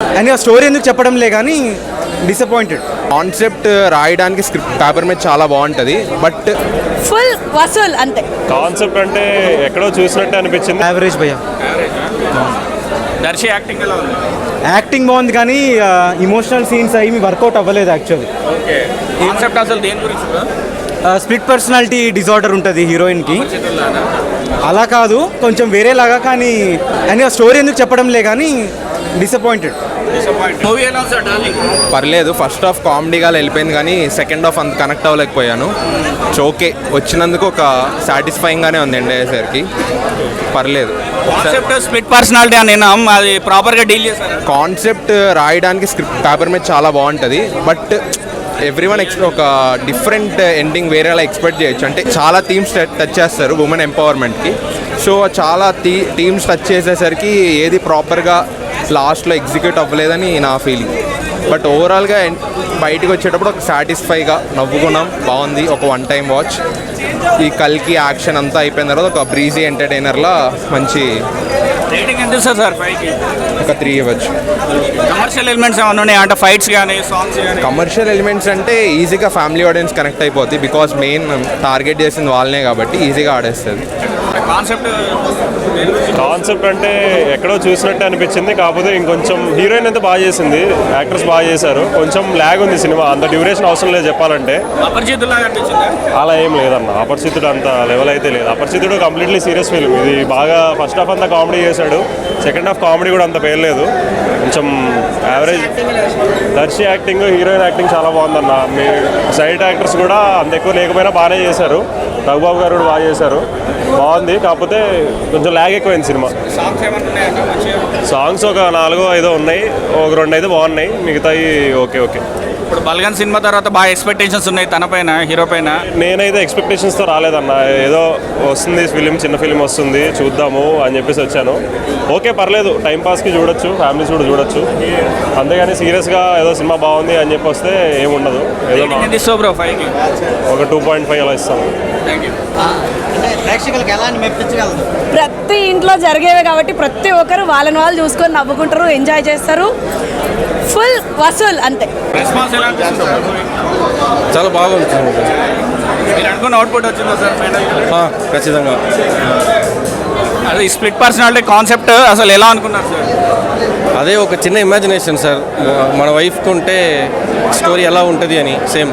అని ఆ స్టోరీ ఎందుకు చెప్పడం లే కానీ డిసప్పాయింటెడ్. కాన్సెప్ట్ రాయడానికి స్క్రిప్ట్ పేపర్ మీద చాలా బాగుంటుంది, బట్ ఫుల్ వసూల్ అంతే. కాన్సెప్ట్ అంటే ఎక్కడో చూసినట్టు అనిపించింది. యావరేజ్ భయ్యా. దర్శి యాక్టింగ్ ఎలా ఉంది? యాక్టింగ్ బాగుంది కానీ ఇమోషనల్ సీన్స్ అవి వర్కౌట్ అవ్వలేదు యాక్చువల్లీ. ఓకే, కాన్సెప్ట్ అసలు దేని గురించి? స్ప్లిట్ పర్సనాలిటీ డిజార్డర్ ఉంటుంది హీరోయిన్కి. అలా కాదు, కొంచెం వేరేలాగా, కానీ అని ఆ స్టోరీ ఎందుకు చెప్పడం లే కానీ డిసప్పాయింటెడ్. మూవీ ఎలా ఉంది సార్? డార్లింగ్ పర్లేదు. ఫస్ట్ హాఫ్ కామెడీగా వెళ్ళిపోయింది కానీ సెకండ్ హాఫ్ అంత కనెక్ట్ అవ్వలేకపోయాను. ఓకే, వచ్చినందుకు ఒక సాటిస్ఫైయింగ్గానే ఉంది ఎండ్ అయ్యేసరికి. పర్లేదు. కాన్సెప్ట్ స్ప్లిట్ పర్సనాలిటీ అని విన్నాం, అది ప్రాపర్గా డీల్ చేశారు. కాన్సెప్ట్ రాయడానికి స్క్రిప్ట్ పేపర్ మీద చాలా బాగుంటుంది, బట్ ఎవ్రీవన్ ఒక డిఫరెంట్ ఎండింగ్ వేరేలా ఎక్స్పెక్ట్ చేయొచ్చు. అంటే చాలా థీమ్స్ టచ్ చేస్తారు ఉమెన్ ఎంపవర్మెంట్కి. సో చాలా థీమ్స్ టచ్ చేసేసరికి ఏది ప్రాపర్గా లాస్ట్లో ఎగ్జిక్యూట్ అవ్వలేదని నా ఫీలింగ్. బట్ ఓవరాల్గా బయటకు వచ్చేటప్పుడు ఒక సాటిస్ఫైగా నవ్వుకున్నాం, బాగుంది. ఒక వన్ టైం వాచ్. ఈ కల్కి యాక్షన్ అంతా అయిపోయిన తర్వాత ఒక బ్రీజీ ఎంటర్టైనర్లా మంచి రేటింగ్ ఎంత ఇస్తారు సార్? 5కి ఒక 3 ఇవ్వచ్చు. కమర్షియల్ ఎలిమెంట్స్ ఏమైనా ఉన్నాయి అంటే ఫైట్స్ కానీ సాంగ్స్ కానీ? కమర్షియల్ ఎలిమెంట్స్ అంటే ఈజీగా ఫ్యామిలీ ఆడియన్స్ కనెక్ట్ అయిపోద్ది, బికాస్ మెయిన్ టార్గెట్ చేసింది వాళ్ళనే కాబట్టి ఈజీగా ఆడేస్తుంది. కాన్సెప్ట్ అంటే ఎక్కడో చూసినట్టు అనిపించింది, కాకపోతే ఇంకొంచెం హీరోయిన్ అయితే బాగా చేసింది, యాక్టర్స్ బాగా చేశారు. కొంచెం ల్యాగ్ ఉంది సినిమా, అంత డ్యూరేషన్ అవసరం లేదు చెప్పాలంటే. అలా ఏం లేదన్న, అపరిచితుడు అంత లెవెల్ అయితే లేదు. Aparichitudu completely serious film. ఇది బాగా ఫస్ట్ హాఫ్ అంతా కామెడీ చేశాడు, సెకండ్ హాఫ్ కామెడీ కూడా అంత పేర్లేదు, కొంచెం average. Darsi acting, heroine acting చాలా బాగుందన్న. మీ సైడ్ యాక్టర్స్ కూడా అంత ఎక్కువ లేకపోయినా బాగానే చేశారు. రఘుబాబు గారు కూడా బాగా చేశారు, బాగుంది. కాకపోతే కొంచెం ల్యాగ్ ఎక్కువైంది సినిమా. సాంగ్స్ ఒక 4-5 ఉన్నాయి, ఒక 2 అయితే బాగున్నాయి, మిగతాయి ఓకే ఓకే. ఇప్పుడు బల్గన్ సినిమా తర్వాత బాగా ఎక్స్పెక్టేషన్స్ ఉన్నాయి తన పైన, హీరో పైన. నేనైతే ఎక్స్పెక్టేషన్స్తో రాలేదన్న, ఏదో వస్తుంది ఫిలిం, చిన్న ఫిలిం వస్తుంది చూద్దాము అని చెప్పేసి వచ్చాను. ఓకే, పర్లేదు, టైంపాస్కి చూడొచ్చు, ఫ్యామిలీస్ కూడా చూడొచ్చు. అంతేగాని సీరియస్గా ఏదో సినిమా బాగుంది అని చెప్పి వస్తే ఏముండదు. ఏదో ఒక 2.5 అలా ఇస్తాను. ప్రతి ఇంట్లో జరిగేవి కాబట్టి ప్రతి ఒక్కరు వాళ్ళని వాళ్ళు చూసుకొని నవ్వుకుంటారు, ఎంజాయ్ చేస్తారు. ఫుల్ వసూల్ అంతే. రెస్పాన్స్ ఎలా అనిపిస్తుంది? చాలా బాగుంది. మీరు అనుకున్న అవుట్పుట్ వచ్చిందా సార్ ఫైనల్? ఖచ్చితంగా. అదే స్ప్లిట్ పర్సనాలిటీ కాన్సెప్ట్ అసలు ఎలా అనుకున్నారు సార్? అదే ఒక చిన్న ఇమాజినేషన్ సార్, మన వైఫ్కి ఉంటే స్టోరీ ఎలా ఉంటుంది అని. సేమ్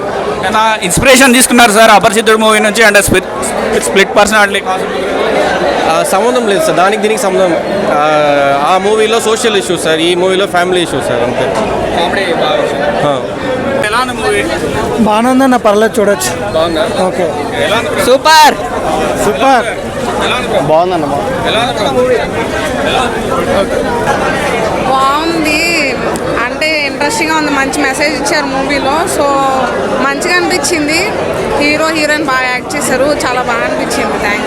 ఇన్స్పిరేషన్ తీసుకున్నారు సార్ అపరిచితుడు మూవీ నుంచి, అంటే స్ప్లిట్ పర్సనాలిటీ సంబంధం లేదు సార్, దానికి దీనికి సంబంధం. ఆ మూవీలో సోషల్ ఇష్యూస్ సార్, ఈ మూవీలో ఫ్యామిలీ ఇష్యూస్ సార్, అంతే. ఎలా ఉంది మూవీ? బాగానే ఉందన్న, పర్లేదు, చూడొచ్చు. ఓకే, సూపర్ సూపర్, బాగుందన్న. బాగుంది, అంటే ఇంట్రెస్టింగ్గా ఉంది, మంచి మెసేజ్ ఇచ్చారు మూవీలో. సో మంచిగా అనిపించింది, హీరో హీరోయిన్ బాగా యాక్ట్ చేశారు, చాలా బాగా అనిపించింది. థ్యాంక్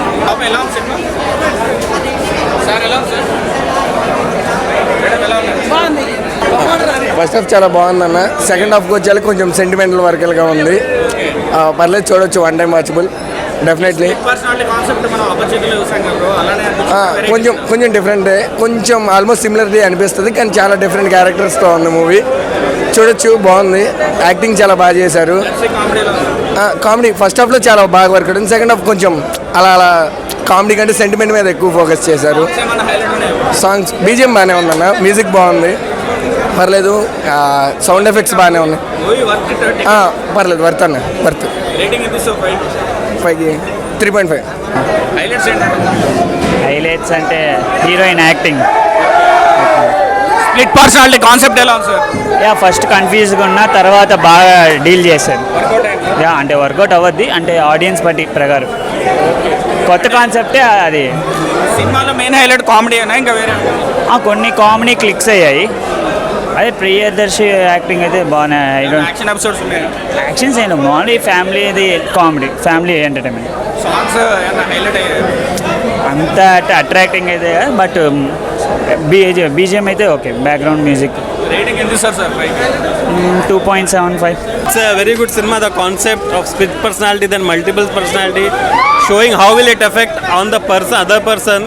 ఫస్ట్ హాఫ్ చాలా బాగుందన్న, సెకండ్ హాఫ్కి వచ్చేది కొంచెం సెంటిమెంటల్ వర్కల్గా ఉంది. పర్లేదు, చూడొచ్చు, వన్ టైం వాచబుల్ డెఫినెట్లీ. కొంచెం డిఫరెంటే, కొంచెం ఆల్మోస్ట్ సిమిలర్లీ అనిపిస్తుంది, కానీ చాలా డిఫరెంట్ క్యారెక్టర్స్తో ఉంది మూవీ. చూడొచ్చు, బాగుంది, యాక్టింగ్ చాలా బాగా చేశారు. కామెడీ ఫస్ట్ హాఫ్లో చాలా బాగా వర్క్ అవుతుంది, సెకండ్ హాఫ్ కొంచెం అలా అలా కామెడీ కంటే సెంటిమెంట్ మీద ఎక్కువ ఫోకస్ చేశారు. సాంగ్స్ బీజిఎం బాగానే ఉందన్న, మ్యూజిక్ బాగుంది, పర్లేదు. సౌండ్ ఎఫెక్ట్స్ బాగానే ఉన్నాయి, పర్లేదు, వర్త్ అన్న, వర్త్. 5కి 3.5. హైలైట్స్ అంటే heroine acting. Split personality concept ఎలా ఉంది సార్? ఫస్ట్ కన్ఫ్యూజ్గా ఉన్న తర్వాత బాగా డీల్ చేశారు. అంటే వర్కౌట్ అవ్వద్ది, అంటే ఆడియన్స్ బట్టి ప్రకారం కొత్త కాన్సెప్టే అది. సినిమాలో మెయిన్ హైలైట్ కామెడీ అయినా ఇంకా వేరే? కొన్ని కామెడీ క్లిక్స్ అయ్యాయి. అదే ప్రియదర్శి యాక్టింగ్ అయితే బాగానే. యాక్షన్ ఎపిసోడ్స్ ఉన్నాయి, యాక్షన్స్ అయినా ఓన్లీ ఫ్యామిలీ, ఇది comedy, family entertainment. Songs highlight అయ్యాయి, అంత అట్రాక్టింగ్ అయితే, బట్ బీజిఎం అయితే ఓకే, బ్యాక్గ్రౌండ్ మ్యూజిక్. రేటింగ్ ఎంత ఇస్తారు sir? 2.75. It's a very good cinema. The concept of split personality, then multiple personality, showing how will it affect on the other person.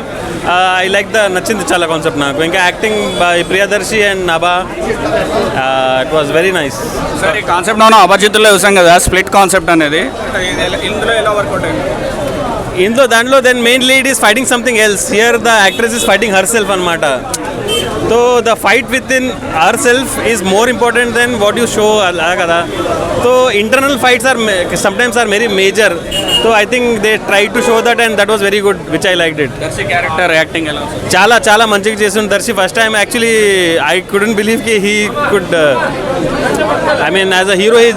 I like the నచ్చింది చాలా concept నాకు. ఇంకా acting by Priyadarshi and Nabha, it was very nice. Sir ఈ concept మనం అపరిచితుల్లో చూసాం కదా, split concept అనేది ఇందులో ఎలా వర్కౌట్ అయింది? దాంట్లో then main lead is fighting something else. Here the actress is fighting herself అనమాట. So the fight within herself is more important than what you show, అలా కదా. So internal fights are sometimes are very major. So I think they try to show that and that was very good, which I like it. Darshi character acting ఎలా? చాలా చాలా మంచిగా చేస్తుంది Darshi. First time actually I couldn't believe కి he could, I mean as a hero he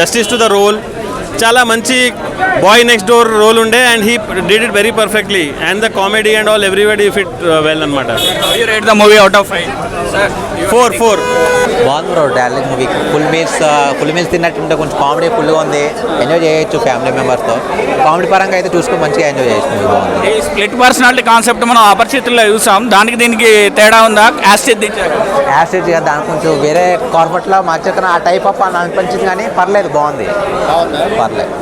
justice to the role. చాలా మంచి boy next door role ఉండే and he did it very perfectly. And the comedy and all everybody fit well అనమాట. You rate the movie out of 5? 4. బాగుంది bro, Darling movie. Full meals తిన్నట్టుంటే కొంచెం comedy ఫుల్గా ఉంది, enjoy చేయొచ్చు family మెంబర్స్తో. Comedy పరంగా అయితే చూసుకొని మంచిగా ఎంజాయ్ చేయొచ్చు మూవీ. బాగుంది. ఈ స్ప్లిట్ పర్సనాలిటీ కాన్సెప్ట్ మనం అపరిచితుల్లో చూసాం, దానికి దీనికి తేడా ఉందా? యాస్టేజ్ యాసిడ్గా దానికి కొంచెం వేరే కార్పొరేట్లో మార్చేతన ఆ టైప్ ఆఫ్ అని అనిపించింది, కానీ పర్లేదు, బాగుంది, పర్లేదు.